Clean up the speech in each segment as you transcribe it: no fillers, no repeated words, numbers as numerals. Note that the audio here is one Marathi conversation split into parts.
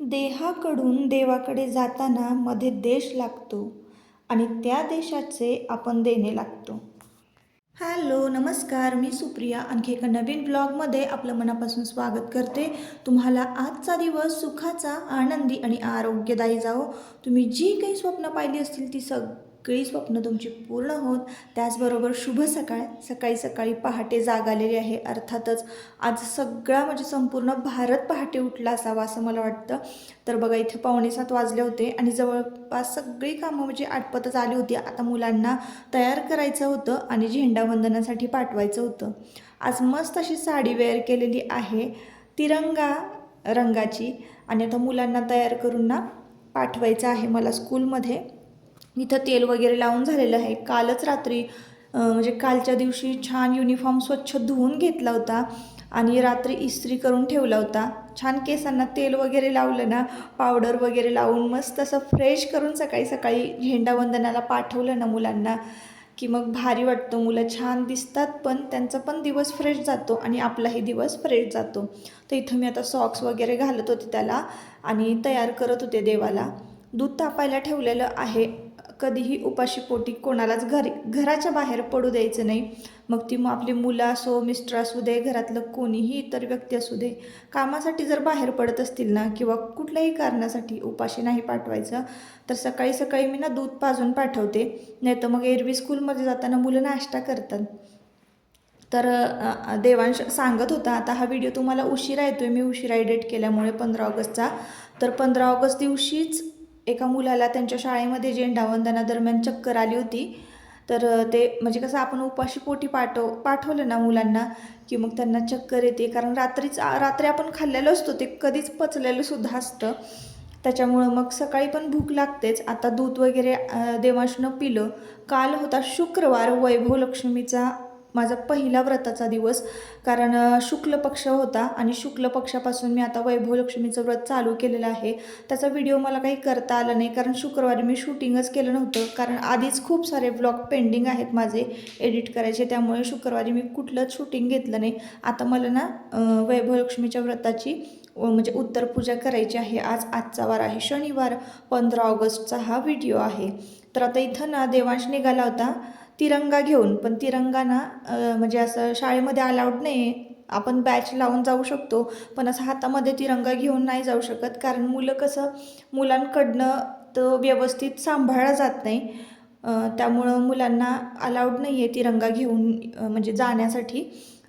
देहाकडून देवाकडे जाताना मध्ये देश लागतो आणि त्या देशाचे आपण देणे लागतो. हॅलो नमस्कार, मी सुप्रिया आणखी एका नवीन ब्लॉगमध्ये आपलं मनापासून स्वागत करते. तुम्हाला आजचा दिवस सुखाचा, आनंदी आणि आरोग्यदायी जावो. तुम्ही जी काही स्वप्न पाहिली असतील ती सगळी स्वप्न तुमची पूर्ण होत. त्याचबरोबर शुभ सकाळ. सकाळी सकाळी पहाटे जाग आलेली आहे. अर्थातच आज सगळा म्हणजे संपूर्ण भारत पहाटे उठला असावा असं मला वाटतं. तर बघा, इथे 6:45 वाजले होते आणि जवळपास सगळी कामं म्हणजे आटपतच आली होती. आता मुलांना तयार करायचं होतं आणि झेंडावंदनासाठी पाठवायचं होतं. आज मस्त अशी साडी वेअर केलेली आहे तिरंगा रंगाची आणि आता मुलांना तयार करून ना पाठवायचं आहे मला स्कूलमध्ये. इथं तेल वगैरे लावून झालेलं आहे. कालच रात्री म्हणजे कालच्या दिवशी छान युनिफॉर्म स्वच्छ धुवून घेतला होता आणि रात्री इस्त्री करून ठेवला होता. छान केसांना तेल वगैरे लावलं ना, पावडर वगैरे लावून मस्त असं फ्रेश करून सकाळी सकाळी झेंडावंदनाला पाठवलं ना मुलांना की मग भारी वाटतं. मुलं छान दिसतात, पण त्यांचा पण दिवस फ्रेश जातो आणि आपलाही दिवस फ्रेश जातो. तर इथं मी आता सॉक्स वगैरे घालत होते त्याला आणि तयार करत होते देवाला. दूध तापायला ठेवलेलं आहे. कधीही उपाशी पोटी कोणालाच घराच्या बाहेर पडू द्यायचं नाही. मग ती आपली मुलं असो, मिस्टर असू दे, घरातलं कोणीही इतर व्यक्ती असू दे, कामासाठी जर बाहेर पडत असतील ना किंवा कुठल्याही कारणासाठी उपाशी नाही पाठवायचं. तर सकाळी सकाळी मी ना दूध पाजून पाठवते. नाही तर मग एरवी स्कूलमध्ये जाताना मुलं नाश्ता करतात. तर देवांश सांगत होता, आता हा व्हिडिओ तुम्हाला उशिरा येतो आहे, मी उशिरा एडिट केल्यामुळे 15 ऑगस्टचा. तर 15 ऑगस्ट दिवशीच एका मुलाला त्यांच्या शाळेमध्ये झेंडावंदनादरम्यान चक्कर आली होती. तर ते म्हणजे कसं आपण उपाशी पोटी पाठवलं ना मुलांना की मग त्यांना चक्कर येते. कारण रात्री आपण खाल्लेलं असतो, ते कधीच पचलेलं सुद्धा असतं. त्याच्यामुळं मग सकाळी पण भूक लागतेच. आता दूध वगैरे देवांशनं पिलं. काल होता शुक्रवार, वैभवलक्ष्मीचा माझा पहिला व्रताचा दिवस. कारण शुक्ल पक्ष होता आणि शुक्ल पक्षापासून मी आता वैभवलक्ष्मीचं व्रत चालू केलेलं आहे. त्याचा व्हिडिओ मला काही करता आला नाही कारण शुक्रवारी मी शूटिंगच केलं नव्हतं. कारण आधीच खूप सारे व्लॉग पेंडिंग आहेत माझे एडिट करायचे, त्यामुळे शुक्रवारी मी कुठलंच शूटिंग घेतलं नाही. आता मला ना वैभवलक्ष्मीच्या व्रताची म्हणजे उत्तरपूजा करायची आहे. आजचा वार आहे शनिवार, 15 ऑगस्टचा हा व्हिडिओ आहे. तर आता इथं ना देवांश निघाला होता तिरंगा घेऊन. पण तिरंगा ना म्हणजे असं शाळेमध्ये अलाउड नाही आहे. आपण बॅच लावून जाऊ शकतो, पण असं हातामध्ये तिरंगा घेऊन नाही जाऊ शकत. कारण मुलांकडनं तो व्यवस्थित सांभाळला जात नाही. त्यामुळं मुलांना अलाउड नाही आहे तिरंगा घेऊन म्हणजे जाण्यासाठी.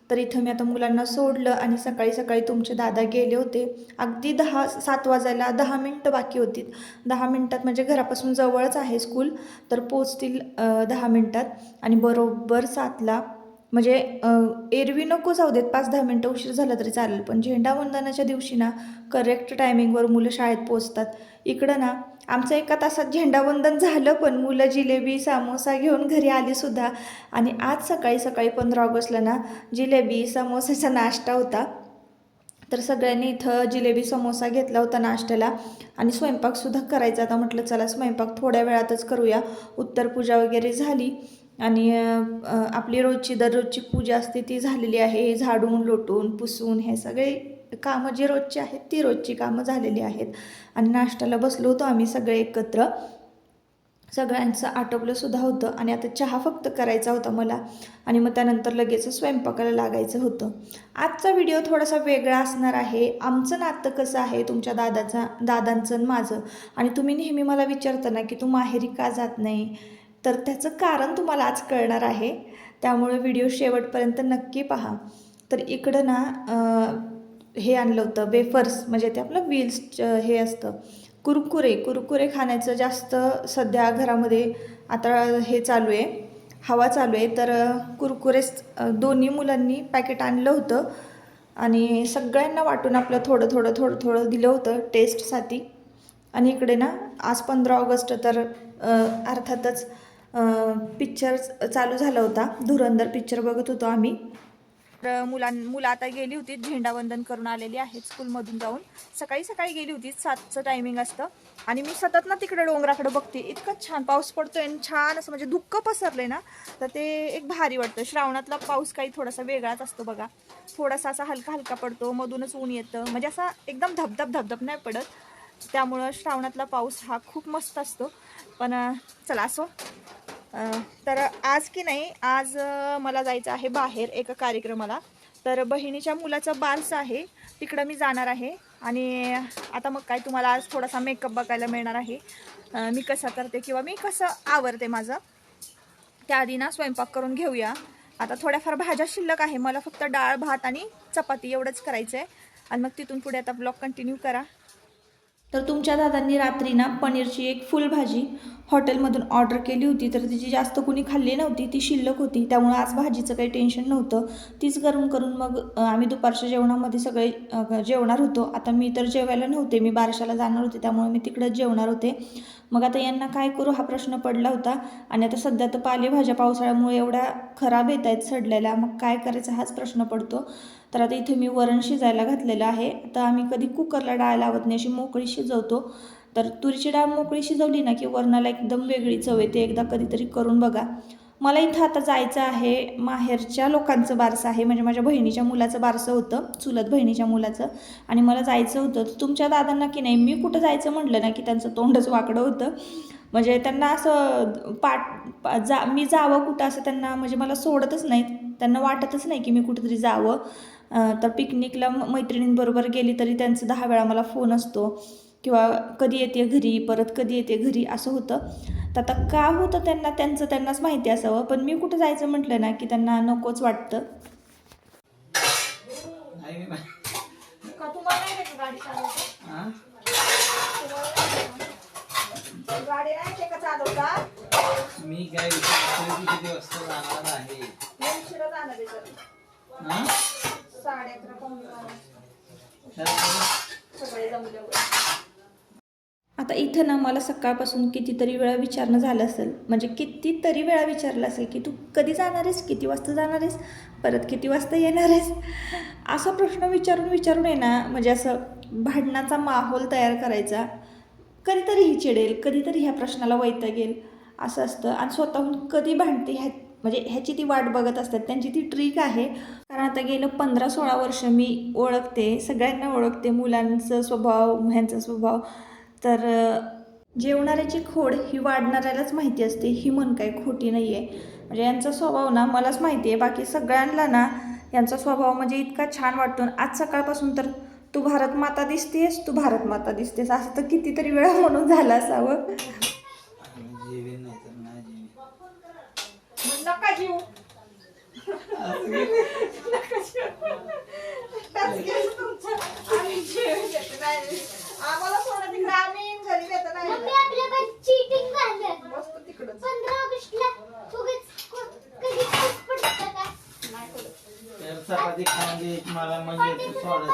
तर इथं मी आता मुलांना सोडलं आणि सकाळी सकाळी तुमचे दादा गेले होते. अगदी 7 वाजायला 10 मिनटं बाकी होती. 10 मिनटात म्हणजे घरापासून जवळच आहे स्कूल, तर पोचतील 10 मिनटात. आणि बरोबर 7ला म्हणजे एरवी नको जाऊ देत, 5-10 मिनटं उशीर झाला तरी चालेल, पण झेंडावंदनाच्या दिवशी ना करेक्ट टायमिंगवर मुलं शाळेत पोचतात. इकडं ना आमचं 1 तासात झेंडावंदन झालं, पण मुलं जिलेबी समोसा घेऊन घरी आली सुद्धा. आणि आज सकाळी सकाळी 15 ऑगस्टला ना जिलेबी समोसाचा नाश्ता होता. तर सगळ्यांनी इथं जिलेबी समोसा घेतला होता नाश्त्याला आणि स्वयंपाकसुद्धा करायचा. आता म्हटलं चला स्वयंपाक थोड्या वेळातच करूया. उत्तरपूजा वगैरे झाली आणि आपली दररोजची पूजा असते ती झालेली आहे. झाडून लोटून पुसून हे सगळे कामं जी रोजची आहेत ती रोजची कामं झालेली आहेत. आणि नाश्त्याला बसलो होतो आम्ही सगळे एकत्र. सगळ्यांचं आटोपलं सुद्धा होतं आणि आता चहा फक्त करायचा होता मला आणि मग त्यानंतर लगेच स्वयंपाकाला लागायचं होतं. आजचा व्हिडिओ थोडासा वेगळा असणार आहे. आमचं नातं कसं आहे तुमच्या दादांचं आणि माझं, आणि तुम्ही नेहमी मला विचारता ना की तू माहेरी का जात नाही, तर त्याचं कारण तुम्हाला आज कळणार आहे. त्यामुळे व्हिडिओ शेवटपर्यंत नक्की पहा. तर इकडं ना हे आणलं होतं वेफर्स, म्हणजे ते आपलं व्हील्स हे असतं कुरकुरे खाण्याचं जास्त सध्या घरामध्ये आता हे चालू आहे, हवा चालू आहे. तर कुरकुरे दोन्ही मुलांनी पॅकेट आणलं होतं आणि सगळ्यांना वाटून आपलं थोडं थोडं दिलं होतं टेस्टसाठी. आणि इकडे ना आज 15 ऑगस्ट, तर अर्थातच पिक्चर चालू झाला होता. धुरंधर पिक्चर बघत होतो आम्ही. तर मुलं आता गेली होती, झेंडावंदन करून आलेली आहेत स्कूलमधून जाऊन. सकाळी सकाळी गेली होती, 7चं टायमिंग असतं. आणि मी सतत ना तिकडे डोंगराकडे बघते. इतकं छान पाऊस पडतोय आणि छान असं म्हणजे धुक्क पसरले ना, तर ते एक भारी वाटतं. श्रावणातला पाऊस काही थोडासा वेगळाच असतो बघा. थोडासा असा हलका हलका पडतो, मधूनच ऊन येतं, म्हणजे असा एकदम धबधब नाही पडत. त्यामुळं श्रावणातला पाऊस हा खूप मस्त असतो. पण चला असो. तर आज की नाही, आज मला जायचं आहे बाहेर एका कार्यक्रमाला. तर बहिणीच्या मुलाचं बारसं आहे, तिकडं मी जाणार आहे. आणि आता मग काय तुम्हाला आज थोडासा मेकअप बघायला मिळणार आहे, मी कसं करते किंवा मी कसं आवरते माझं. त्याआधी ना स्वयंपाक करून घेऊया. आता थोड्याफार भाज्या शिल्लक आहे, मला फक्त डाळ भात आणि चपाती एवढंच करायचं आहे. आणि मग तिथून पुढे आता ब्लॉग कंटिन्यू करा. तर तुमच्या दादांनी रात्री ना पनीरची एक फुल भाजी हॉटेलमधून ऑर्डर केली होती, तर तिची जास्त कुणी खाल्ली नव्हती, ती शिल्लक होती. त्यामुळं आज भाजीचं काही टेन्शन नव्हतं. तीच गरम करून मग आम्ही दुपारच्या जेवणामध्ये सगळे जेवणार होतो. आता मी तर जेवायला नव्हते, मी बारशाला जाणार होते, त्यामुळे मी तिकडंच जेवणार होते. मग आता यांना काय करू हा प्रश्न पडला होता. आणि आता सध्या तर पालेभाज्या पावसाळ्यामुळे एवढ्या खराब येत आहेत सडलेल्या, मग काय करायचा हाच प्रश्न पडतो. तर आता इथे मी वरण शिजायला घातलेलं आहे. आता आम्ही कधी कुकरला डाळ लावत नाही, अशी मोकळी शिजवतो. तर तुरीची डाळ मोकळी शिजवली ना की वरणाला एकदम वेगळी चव येते. एकदा कधीतरी करून बघा. मला इथं आता जायचं आहे, माहेरच्या लोकांचं बारसं आहे, म्हणजे माझ्या बहिणीच्या मुलाचं बारसं होतं, चुलत बहिणीच्या मुलाचं. आणि मला जायचं होतं. तुमच्या दादांना की नाही, मी कुठं जायचं म्हटलं ना की त्यांचं तोंडच वाकडं होतं. म्हणजे त्यांना असं मी जावं कुठं असं त्यांना, म्हणजे मला सोडतच नाहीत. त्यांना वाटतच नाही की मी कुठेतरी जावं. तर पिकनिकला मैत्रिणींबरोबर गेली तरी त्यांचं 10 वेळा मला फोन असतो, किंवा कधी येते घरी, परत कधी येते घरी, असं होतं. तर आता का होतं त्यांना, त्यांनाच माहिती असावं. पण मी कुठं जायचं म्हटलं ना की त्यांना नकोच वाटतं. का तुम्हाला नाही का गाडी चालवता? गाडी नाही का चालवता? मी काय किती वाजता जाणार आहे? उशिरा जाणार आहे सर. 11:30 पावणे 12 सगळे जमल्यावर. आता इथं ना मला सकाळपासून कितीतरी वेळा विचारणं झालं असेल, म्हणजे कितीतरी वेळा विचारलं असेल की तू कधी जाणार आहेस, किती वाजता जाणार आहेस, परत किती वाजता येणार आहेस, असा प्रश्न विचारून आहे ना, म्हणजे असं भांडणाचा माहोल तयार करायचा. कधीतरी ही चिडेल, कधीतरी ह्या प्रश्नाला वैतागेल, असं असतं. आणि स्वतःहून कधी भांडते म्हणजे ह्याची ती वाट बघत असतात. त्यांची ती ट्रिक आहे. कारण आता गेलं 15-16 वर्ष मी ओळखते, सगळ्यांना ओळखते, मुलांचा स्वभाव, ह्यांचा स्वभाव. तर जेवणाऱ्याची खोड ही वाढणाऱ्यालाच माहिती असते, ही म्हण काही खोटी नाही आहे. म्हणजे यांचा स्वभाव ना मलाच माहिती आहे, बाकी सगळ्यांना ना यांचा स्वभाव म्हणजे इतका छान वाटतो. आज सकाळपासून तर तू भारत माता दिसतेस, तू भारत माता दिसतेस, असं तर कितीतरी वेळा म्हणून झालं असावं. नका जीव आम्हाला सोडा तिकडे, आम्ही घरी येत नाही. चीटिंग झालं मस्त तिकडं. 15 ऑगस्टला चपाती खाली मला म्हणजे सोडत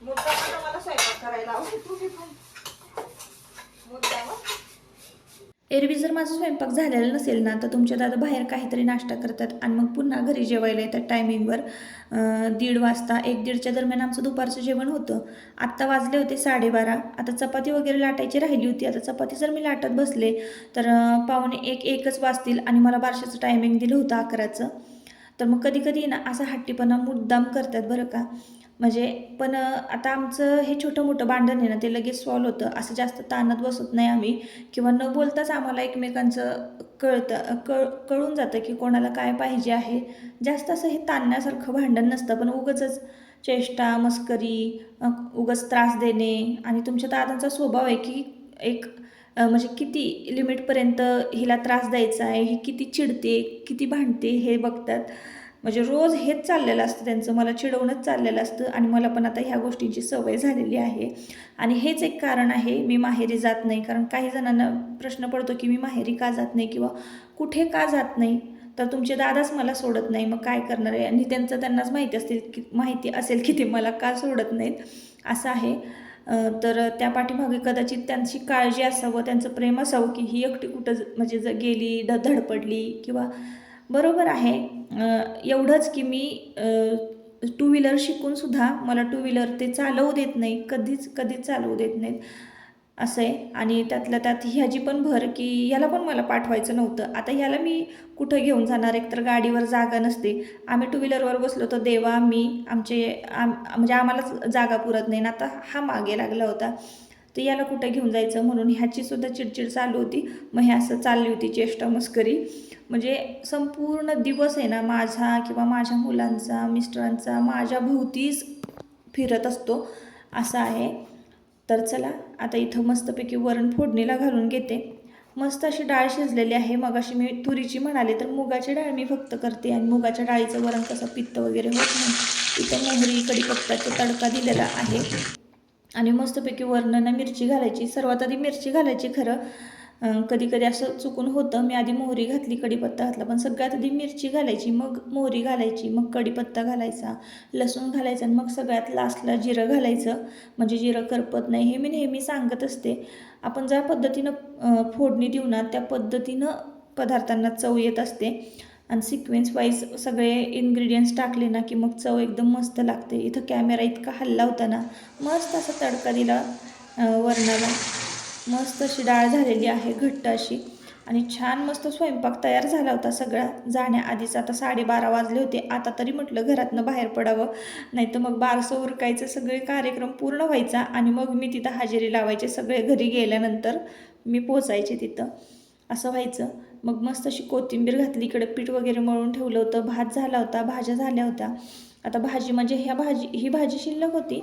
मुद्दा मला स्वयंपाक करायला आवडतो. एरवी जर माझा स्वयंपाक झालेला नसेल ना, तर तुमच्या दादा बाहेर काहीतरी नाश्ता करतात आणि मग पुन्हा घरी जेवायला येतात टायमिंगवर. 1:30 वाजता, 1-1:30च्या दरम्यान आमचं दुपारचं जेवण होतं. आत्ता वाजले होते 12:30. आता चपाती वगैरे लाटायची राहिली होती. आता चपाती जर मी लाटत बसले तर 12:45-1च वाजतील. आणि मला बारशाचं टायमिंग दिलं होतं 11चं. तर मग कधी कधी ना असा हट्टीपणा मुद्दाम करतात बरं का. म्हणजे पण आता आमचं हे छोटं मोठं भांडण आहे ना, ते लगेच सॉल्व होतं. असं जास्त ताणत बसत नाही आम्ही, किंवा न बोलताच आम्हाला एकमेकांचं कळून जातं की कोणाला काय पाहिजे आहे. जास्त असं हे ताणण्यासारखं भांडण नसतं, पण उगाचच चेष्टा मस्करी, उगाच त्रास देणे. आणि तुमच्या दादांचा स्वभाव आहे की एक म्हणजे किती लिमिटपर्यंत हिला त्रास द्यायचा आहे, ही किती चिडते, किती भांडते हे बघतात. म्हणजे रोज हेच चाललेलं असतं त्यांचं, मला चिडवणंच चाललेलं असतं. आणि मला पण आता ह्या गोष्टींची सवय झालेली आहे. आणि हेच एक कारण आहे मी माहेरी जात नाही. कारण काही जणांना प्रश्न पडतो की मी माहेरी का जात नाही, किंवा कुठे का जात नाही. तर तुमचे दादाच मला सोडत नाही, मग काय करणार आहे. आणि त्यांनाच माहिती असेल की ते मला का सोडत नाहीत, असं आहे. तर त्या पाठीमागे कदाचित त्यांची काळजी असावं, त्यांचं प्रेम असावं की ही एकटी कुठं म्हणजे गेली, धडपडली, किंवा बरोबर आहे. एवढंच की मी 2 व्हीलर शिकूनसुद्धा मला 2 व्हीलर ते चालवू देत नाही, कधीच चालवू देत नाहीत. असं आहे. आणि त्यातल्या त्यात ह्याची पण भर की ह्याला पण मला पाठवायचं नव्हतं. आता ह्याला मी कुठं घेऊन जाणार, एकतर गाडीवर जागा नसते. आम्ही टू व्हीलरवर बसलो तर देवा मी म्हणजे आम्हालाच जागा पुरत नाही ना. आता हा मागे लागला होता, तर याला कुठं घेऊन जायचं म्हणून ह्याची सुद्धा चिडचिड चालू होती. मग हे असं चालली होती चेष्टा मस्करी. म्हणजे संपूर्ण दिवस आहे ना माझा किंवा माझ्या मुलांचा, मिस्टरांचा माझ्या भोवतीच फिरत असतो, असं आहे. तर चला आता इथं मस्तपैकी वरण फोडणीला घालून घेते. मस्त अशी डाळ शिजलेली आहे. मग अशी मी तुरीची म्हणाले तर मुगाची डाळ मी फक्त करते, आणि मुगाच्या डाळीचं वरण कसं पित्त वगैरे होत नाही. इथं मोहरी कढीपत्त्याचा तडका दिलेला आहे. आणि मस्तपैकी वरणानं मिरची घालायची. सर्वात आधी मिरची घालायची खरं. कधी कधी असं चुकून होतं, मी आधी मोहरी घातली कढीपत्ता घातला, पण सगळ्यात आधी मिरची घालायची, मग मोहरी घालायची, मग कढीपत्ता घालायचा, लसूण घालायचं, आणि मग सगळ्यात लास्टला जिरं घालायचं. म्हणजे जिरं करपत नाही. हे मी नेहमी सांगत असते. आपण ज्या पद्धतीनं फोडणी देऊ ना त्या पद्धतीनं पदार्थांना चव येत असते. आणि सिक्वेन्स वाईज सगळे इन्ग्रेडियंट्स टाकले ना की मग चव एकदम मस्त लागते. इथं कॅमेरा इतका हल्ला होता ना, मस्त असा तडका दिला वरणाला. मस्त अशी डाळ झालेली आहे, घट्ट अशी. आणि छान मस्त स्वयंपाक तयार झाला होता सगळा जाण्याआधीच. आता 12:30 वाजले होते. आता तरी म्हटलं घरातनं बाहेर पडावं, नाही तर मग बारसं उरकायचं, सगळे कार्यक्रम पूर्ण व्हायचा आणि मग मी तिथं हजेरी लावायचे. सगळे घरी गेल्यानंतर मी पोचायचे तिथं, असं व्हायचं. मग मस्त अशी कोथिंबीर घातली, इकडे पीठ वगैरे मळून ठेवलं होतं, भात झाला होता, भाज्या झाल्या होत्या. आता भाजी म्हणजे ही भाजी शिल्लक होती,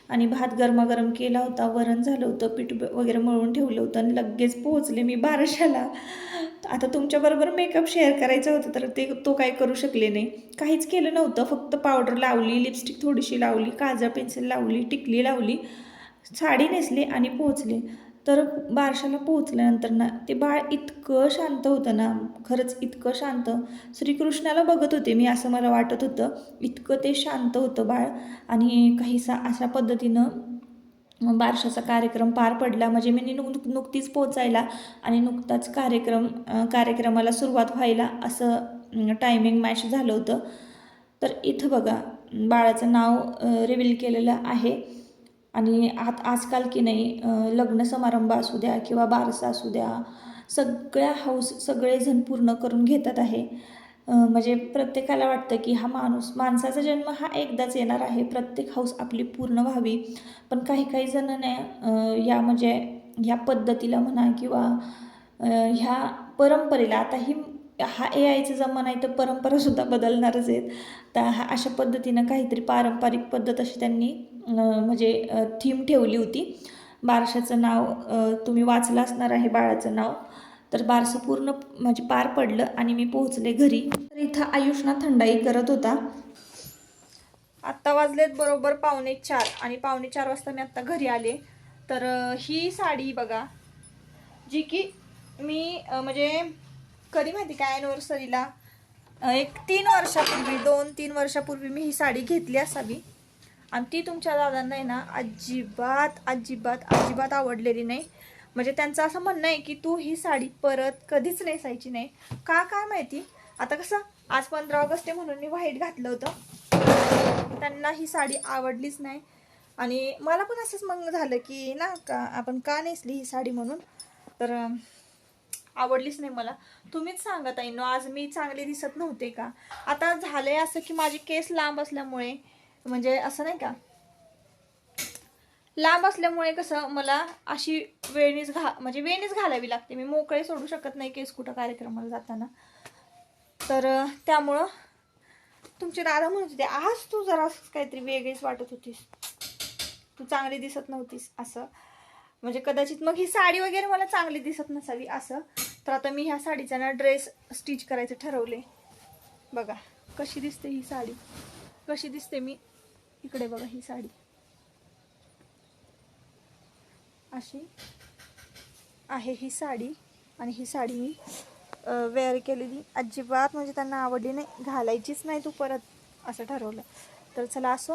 आणि भात गरमागरम केला होता, वरण झालं होतं, पीठ वगैरे मळून ठेवलं होतं, आणि लगेच पोहोचले मी बारशाला. आता तुमच्याबरोबर मेकअप शेअर करायचं होतं तर तो काही करू शकले नाही. काहीच केलं नव्हतं, फक्त पावडर लावली, लिपस्टिक थोडीशी लावली, काजळ पेन्सिल लावली, टिकली लावली, साडी नेसली आणि पोहोचले. तर बारशाला पोहोचल्यानंतर ना ते बाळ इतकं शांत होतं ना, खरंच इतकं शांत. श्रीकृष्णाला बघत होते मी, असं मला वाटत होतं. इतकं ते शांत होतं बाळ. आणि काहीसा अशा पद्धतीनं बारशाचा कार्यक्रम पार पडला. म्हणजे मी नुकतीच पोचायला आणि नुकताच कार्यक्रमाला सुरुवात व्हायला असं टायमिंग मॅच झालं होतं. तर इथं बघा बाळाचं नाव रिव्हील केलेलं आहे. आणि आजकाल की नाही लग्न समारंभ असू द्या किंवा बारसा असू द्या, सगळ्या हौस सगळेजण पूर्ण करून घेतात आहे. म्हणजे प्रत्येकाला वाटतं की माणसाचा जन्म हा एकदाच येणार आहे, प्रत्येक हौस आपली पूर्ण व्हावी. पण काही जणांना म्हणजे ह्या पद्धतीला म्हणा किंवा ह्या परंपरेला, आता हा AIचा जमाना आहे तर परंपरासुद्धा बदलणारच आहेत. तर अशा पद्धतीनं काहीतरी पारंपरिक पद्धत अशी त्यांनी म्हणजे थीम ठेवली होती. बारशाचं नाव तुम्ही वाचलं असणार आहे, बाळाचं नाव. तर बारसं पूर्ण म्हणजे पार पडलं आणि मी पोहोचले घरी. तर इथं आयुष्ना थंडाई करत होता. आत्ता वाजलेत बरोबर 3:45 आणि 4:45 वाजता मी आत्ता घरी आले. तर ही साडी बघा, जी की मी म्हणजे कधी माहिती काय ॲनिव्हर्सरीला एक 3 वर्षापूर्वी 2-3 वर्षापूर्वी मी ही साडी घेतली असावी. आणि ती तुमच्या दादांना आहे ना अजिबात अजिबात अजिबात आवडलेली नाही. म्हणजे त्यांचं असं म्हणणं आहे की तू ही साडी परत कधीच नेसायची नाही. काय माहिती. आता कसं आज 15 ऑगस्ट आहे म्हणून मी व्हाईट घातलं होतं, त्यांना ही साडी आवडलीच नाही. आणि मला पण असंच मग झालं की ना का आपण का नेसली ही साडी म्हणून. तर आवडलीच नाही मला. तुम्हीच सांगा ताईंनो, आज मी चांगली दिसत नव्हते का? आता झालंय असं की माझे केस लांब असल्यामुळे, म्हणजे असं नाही का, लांब असल्यामुळे कसं मला अशी म्हणजे वेणीच घालावी लागते. मी मोकळे सोडू शकत नाही केस कुठं कार्यक्रमाला जाताना. तर त्यामुळं तुमचे दादा म्हणत होते आज तू जरा काहीतरी वेगळीच वाटत होतीस, तू चांगली दिसत नव्हतीस असं. म्हणजे कदाचित मग ही साडी वगैरे मला चांगली दिसत नसावी असं. तर आता मी ह्या साडीचा ना ड्रेस स्टिच करायचं ठरवले. बघा कशी दिसते ही साडी, कशी दिसते मी. इकडे बघा ही साडी अशी आहे ही साडी. आणि ही साडी मी वेअर केलेली, अजिबात म्हणजे त्यांना आवडली नाही, घालायचीच नाही तू परत असं ठरवलं. तर चला असो.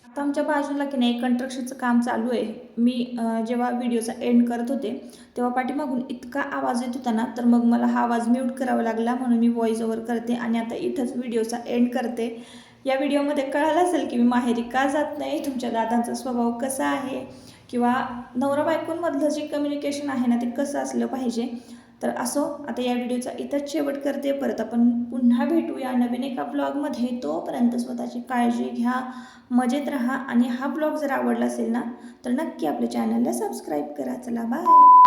आता आमच्या बाजूला की नाही कंस्ट्रक्शनचं काम चालू आहे. मी जेव्हा व्हिडिओचा एंड करत होते तेव्हा पाठीमागून इतका आवाज येत होता ना, तर मग मला हा आवाज म्यूट करावा लागला, म्हणून मी व्हॉइस ओव्हर करते आणि आता इथंच व्हिडिओचा एंड करते. या व्हिडिओमध्ये कळालं असेल की मी माहेरी का जात नाही, तुमच्या दादांचा स्वभाव कसा आहे, किंवा नवरा बायकोंमधलं जे कम्युनिकेशन आहे ना ते कसं असलं पाहिजे. तर असो, आता या व्हिडिओचा इथंच शेवट करते. परत आपण पुन्हा भेटूया नवीन एका ब्लॉगमध्ये. तोपर्यंत स्वतःची काळजी घ्या, मजेत राहा आणि हा ब्लॉग जर आवडला असेल ना तर नक्की आपल्या चॅनलला सबस्क्राईब करा. चला बाय.